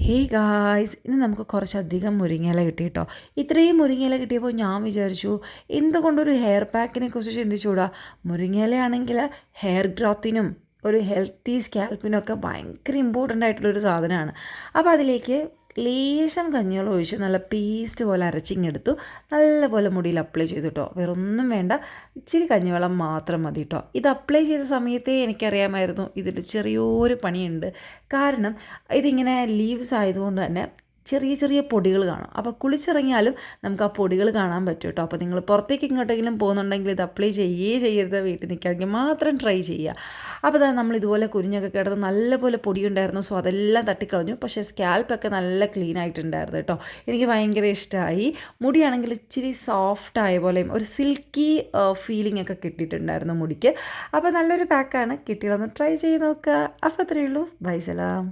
Hey guys, ഇന്ന് നമുക്ക് കുറച്ചധികം മുരിങ്ങയില കിട്ടി കേട്ടോ. ഇത്രയും മുരിങ്ങയില കിട്ടിയപ്പോൾ ഞാൻ വിചാരിച്ചു എന്തുകൊണ്ടൊരു ഹെയർ പാക്കിനെ കുറിച്ച് ചിന്തിച്ചുകൂടാ. മുരിങ്ങയിലയാണെങ്കിൽ ഹെയർ ഗ്രോത്തിനും ഒരു ഹെൽത്തി സ്കാൽപ്പിനൊക്കെ ഭയങ്കര ഇമ്പോർട്ടൻ്റ് ആയിട്ടുള്ളൊരു സാധനമാണ്. അപ്പോൾ അതിലേക്ക് ലേശം കഞ്ഞിവെള്ളം ഒഴിച്ച് നല്ല പേസ്റ്റ് പോലെ അരച്ചിങ്ങെടുത്തു നല്ലപോലെ മുടിയിൽ അപ്ലൈ ചെയ്തു കേട്ടോ. വേറൊന്നും വേണ്ട, ഇച്ചിരി കഞ്ഞിവെള്ളം മാത്രം മതി കേട്ടോ. ഇത് അപ്ലൈ ചെയ്ത സമയത്തേ എനിക്കറിയാമായിരുന്നു ഇതിൽ ചെറിയൊരു പണിയുണ്ട്. കാരണം ഇതിങ്ങനെ ലീവ്സ് ആയതുകൊണ്ട് തന്നെ ചെറിയ ചെറിയ പൊടികൾ കാണും. അപ്പോൾ കുളിച്ചിറങ്ങിയാലും നമുക്ക് ആ പൊടികൾ കാണാൻ പറ്റും കേട്ടോ. അപ്പോൾ നിങ്ങൾ പുറത്തേക്ക് ഇങ്ങോട്ടെങ്കിലും പോകുന്നുണ്ടെങ്കിൽ ഇത് അപ്ലൈ ചെയ്യരുത്, വീട്ടിൽ നിൽക്കുകയാണെങ്കിൽ മാത്രം ട്രൈ ചെയ്യുക. അപ്പോൾ അതാ നമ്മൾ ഇതുപോലെ കുരിഞ്ഞൊക്കെ കിടന്ന് നല്ലപോലെ പൊടിയുണ്ടായിരുന്നു. സോ അതെല്ലാം തട്ടിക്കളഞ്ഞു. പക്ഷേ സ്കാൽപ്പൊക്കെ നല്ല ക്ലീൻ ആയിട്ടുണ്ടായിരുന്നു കേട്ടോ. എനിക്ക് ഭയങ്കര ഇഷ്ടമായി. മുടിയാണെങ്കിൽ ഇച്ചിരി സോഫ്റ്റ് ആയ പോലെയും ഒരു സിൽക്കി ഫീലിംഗ് ഒക്കെ കിട്ടിയിട്ടുണ്ടായിരുന്നു മുടിക്ക്. അപ്പോൾ നല്ലൊരു പാക്കാണ്. കിട്ടിയതൊന്ന് ട്രൈ ചെയ്ത് നോക്കുക. അപ്പോൾ അത്രയേ ഉള്ളൂ. ബൈ സലാം.